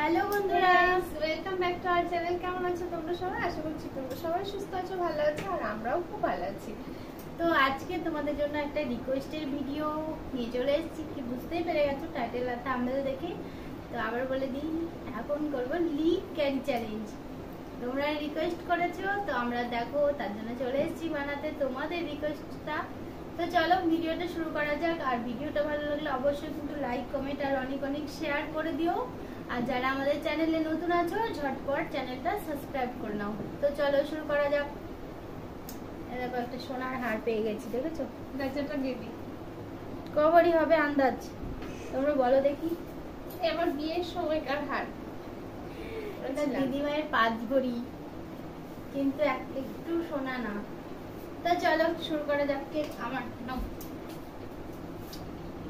Hello বন্ধুরা, welcome back to our channel. কেমন আছো তোমরা সবাই? আশা করছি তোমরা সবাই সুস্থ আছো, ভালো আছো, আর আমরাও খুব ভালো আছি। তো আজকে তোমাদের জন্য একটা রিকোয়েস্টের ভিডিও নিয়ে চলে এসেছি। কি বুঝতেই পেরে গেছো টাইটেল আর থাম্বনেল দেখে। তো আবার বলে দিই, এখন করব লিপ ক্যারি চ্যালেঞ্জ। তোমরা রিকোয়েস্ট করেছো, তো আমরা দেখো তার জন্য চলে এসেছি বানাতে তোমাদের রিকোয়েস্টটা। তো চলো ভিডিওটা শুরু করা যাক। আর ভিডিওটা ভালো লাগলে অবশ্যই কিন্তু লাইক, কমেন্ট আর অনেক অনেক শেয়ার করে দিও। আর যারা আমাদের চ্যানেলে নতুন আছো ঝটপট চ্যানেলটা সাবস্ক্রাইব করে নাও। তো চলো শুরু করা যাক। এরকম একটা সোনার হার পেয়ে গেছি, দেখেছো? বেচাটা দিদি কবরই হবে আন্দাজ, তোমরা বলো দেখি। আমার বিয়ের সময়কার হার, এটা দিদিভাইয়ের 5 ভরি, কিন্তু একটু সোনা না। তো চলো শুরু করা যাক। কেক আমার নাও।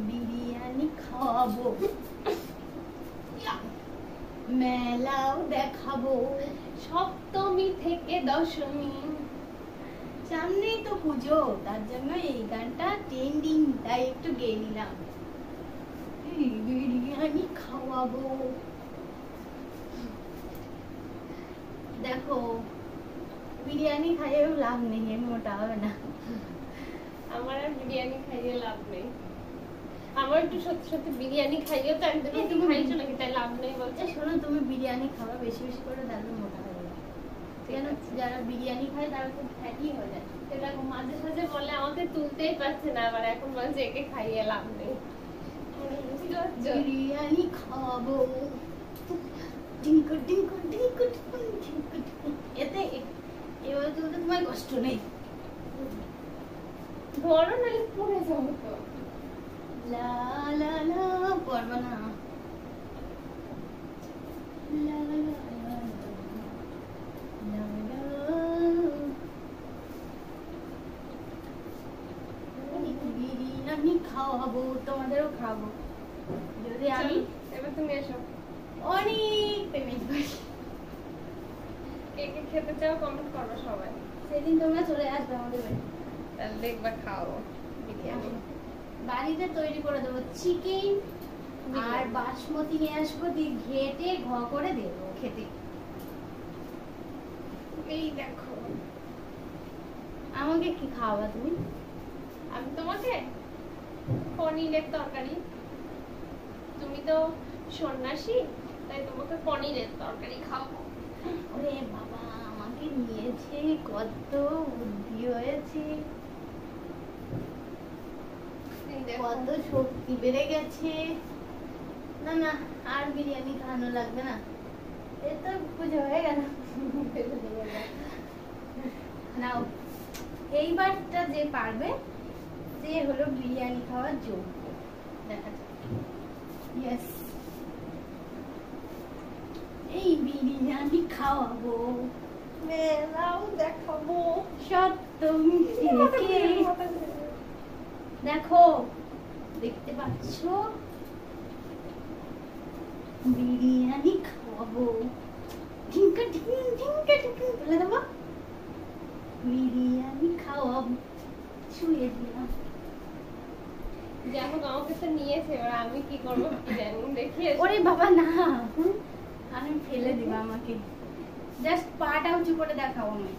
বিরিয়ানি খাবো, মেলাও দেখাবো, সপ্তমী থেকে দশমী, সামনেই তো পুজো, তার জন্য এই গানটা ট্রেন্ডিং, তাই একটু গেয়ে নিলাম। বিরিয়ানি খাওয়াবো। দেখো বিরিয়ানি খাইয়েও লাভ নেই, মোটা হবে না। আমার আর বিরিয়ানি খাইয়ে লাভ নেই। আমার একটু সত্যি সত্যি বিরিয়ানি খাইয়ে তো একদম তুমি খাইছো নাকি, তাই লাভ নেই বলছে। শোনো, তুমি বিরিয়ানি খাওয়া বেশি বেশি করে, তাহলে মোটা হয়ে যাবে। কেন? যারা বিরিয়ানি খায় তারা খুব ফ্যাটি হয়ে যায়। সেটা মাঝে সাঝে বলে আমাকে তুলতেই পারছে না, আবার এখন বলছে একে খাইয়ে লাভ নেই। বিরিয়ানি খাবো, ডিঙ্কু ডিঙ্কু ডিঙ্কু ডিঙ্কু ডিঙ্কু। এতে এবার তুলতে তোমার কষ্ট নেই। ধরো নাহলে পড়ে যাবো তো। লা লা লা, পড়বা না। লা লা লা লা লা লা। বিরিয়ানি খাওয়াবো, তোমাদেরও খাবো। যদি আমি এবার তুমি এসো, অনেক পেমেন্ট করি। কে কে খেতে চাও কমেন্ট করো সবাই, সেদিন তোমরা চলে আসবে আমাদের বাড়ি, তাহলে দেখবা খাও বিরিয়ানি। বাড়িতে তৈরি করে দেবো চিকেন আর বাসমতি নিয়ে আসবো, দিয়ে ঘেটে ঘ করে দেবো খেতে। এই দেখো, আমাকে কি খাওয়াবা তুমি? আমি তোমাকে পনিরের তরকারি, তুমি তো সন্ন্যাসী, তাই তোমাকে পনিরের তরকারি খাওয়াবো। ওরে বাবা, আমাকে নিয়েছে, কত বুদ্ধি হয়েছে, এই দেখো, কত শক্তি বেড়ে গেছে। না না, আর বিরিয়ানি খাওয়ানো লাগবে না, এ তো পুজো হয়ে গেল। নাও, এইবারটা যে পারবে সে হলো বিরিয়ানি খাওয়ার যোগ্য। দেখা যাক। ইয়েস, এই বিরিয়ানি খাওয়াবো, মেলাও দেখাবো। সপ্তমী থেকে। দেখো, দেখতে পাচ্ছ, বিরিয়ানি খাওয়াবো। ঢিঙ্কা ঢিঙ্কা ঢিঙ্কা ঢিঙ্কা বলে দেবো, বিরিয়ানি খাওয়াবো। শুয়ে দিলাম। যাই হোক, আমাকে তো নিয়েছে, এবার আমি কি করবো কি জানি, দেখি। ওরে বাবা না, আমি ফেলে দিব, আমাকে জাস্ট পাটা উঁচু করে দেখাও। আমি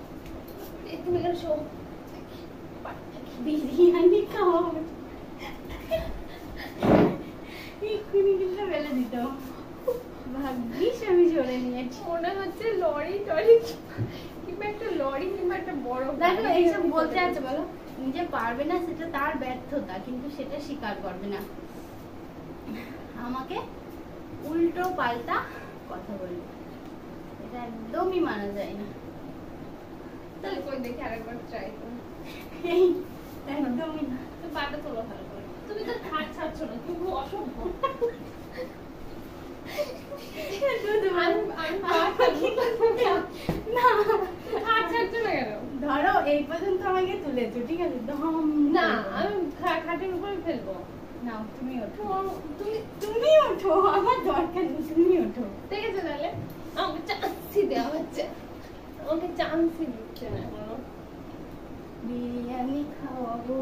তুমি এখানে শো, বিরিয়ানি খাওয়াবো, এক্ষুনি কিন্তু ফেলে দিত। ভাগ্যিস আমি চলে নিয়েছি। মনে হচ্ছে লরি টরি কিংবা একটা লরি কিংবা একটা বড় দেখো গাড়ি এইসব এরকম বলতে করে। আছে, বলো নিজে পারবে না সেটা তার ব্যর্থতা, কিন্তু সেটা স্বীকার করবে না, আমাকে উল্টো পাল্টা কথা বলবে, এটা একদমই মানা যায় না। তাহলে কই দেখি আরেকবার ট্রাই করো। এই একদমই না। তো পাটা তোলো ভালো করে। তুমি তো হাত ছাড়ছো না, তুমি খুব অসভ্য। হাত ছাড়ছো না কেন? ধরো এই পর্যন্ত আমাকে তুলেছো, ঠিক আছে? না, আমি খাটের উপরে ফেলবো। নাও তুমি ওঠো, তুমি ওঠো, আমার দরকার নেই, তুমি ওঠো। ঠিক আছে, তাহলে আমাকে চান্সই দেওয়া হচ্ছে, আমাকে চান্সই দিচ্ছে না কোনো। বিরিয়ানি খাওয়াবো,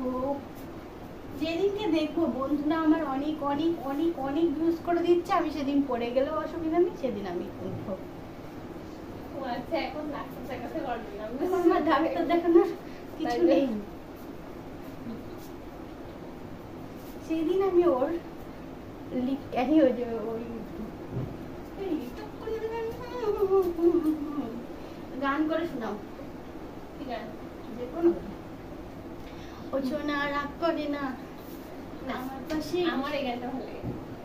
যেদিনকে দেখবো বন্ধুরা আমার অনেক অনেক অনেক অনেক ভিউজ করে দিচ্ছে, আমি সেদিন পড়ে গেলেও অসুবিধা নেই, সেদিন আমি উঠবো। ও আচ্ছা, এখন ডাক্তার দেখাতে পারবি না? আমার ডাক্তার দেখানোর কিছু নেই। সেদিন আমি ওর লিখি ওই যে ওই গান করে শোনাও, ঠিক আছে, যে কোনো ও সোনা রাগ করে না আমার পাশে। আমার এই গানটা ভালো লাগে।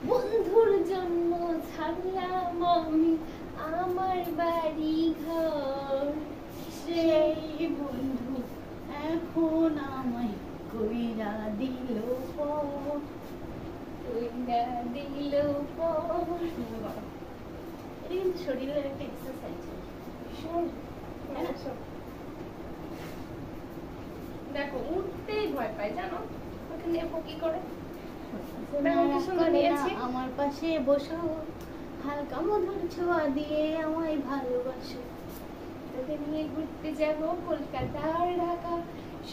বন্ধুর জন্য ছাড়লাম আমি আমার বাড়ি ঘর, সেই বন্ধু এখন আমায় কইরা দিল পর। কইরা দিল পর। এটা কিন্তু শরীরের একটা এক্সারসাইজ। শোন, দেখো উঠতেই ভয় পায় জানো, ওকে নেবো কি করে? আমার পাশে বসো, হালকা মধুর ছোঁয়া দিয়ে আমায় ভালোবাসো। তোকে নিয়ে ঘুরতে যাবো কলকাতা আর ঢাকা,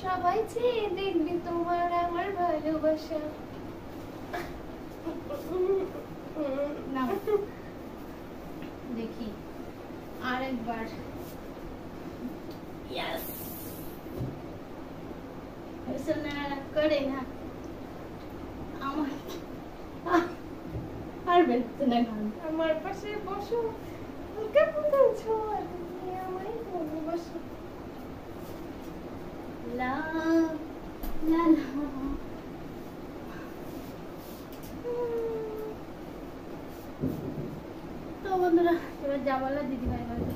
সবাই চেয়ে দেখবি তোমার আমার ভালোবাসা। না দেখি আর একবার। ইয়েস, সোনা রাগ করে না আমার। পারবে না গান। আমার পাশে বসো, হালকা মধুর ছোঁয়া দিয়ে আমায় ভালোবাসা। লা লা লা। তো বন্ধুরা এবার যা বলার দিদিভাই বলো।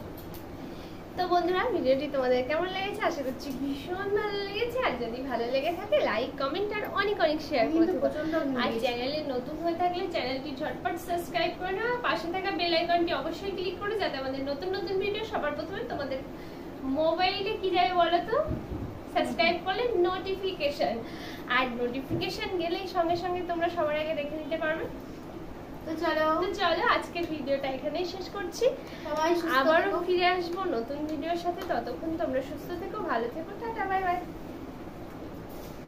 তো বন্ধুরা ভিডিওটি তোমাদের কেমন লেগেছে? আশা করছি ভীষণ ভালো লেগেছে। আর যদি ভালো লেগে থাকে লাইক, কমেন্ট আর অনেক অনেক শেয়ার করে দেবো। আর চ্যানেলে নতুন হয়ে থাকলে চ্যানেলটি ঝটপট সাবস্ক্রাইব করে নাও, পাশে থাকা বেল আইকনটি অবশ্যই ক্লিক করে, যাতে আমাদের নতুন নতুন ভিডিও সবার প্রথমে তোমাদের মোবাইলে কি যাবে বলো তো, সাবস্ক্রাইব করলে নোটিফিকেশন, আর নোটিফিকেশন গেলেই সঙ্গে সঙ্গে তোমরা সবার আগে দেখে নিতে পারবে। তো চলো আজকের ভিডিওটা এখানেই শেষ করছি। সবাই আবারও ফিরে আসবো নতুন ভিডিওর সাথে। ততক্ষণ তোমরা সুস্থ থেকো, ভালো থেকো, টাটা, বাই বাই।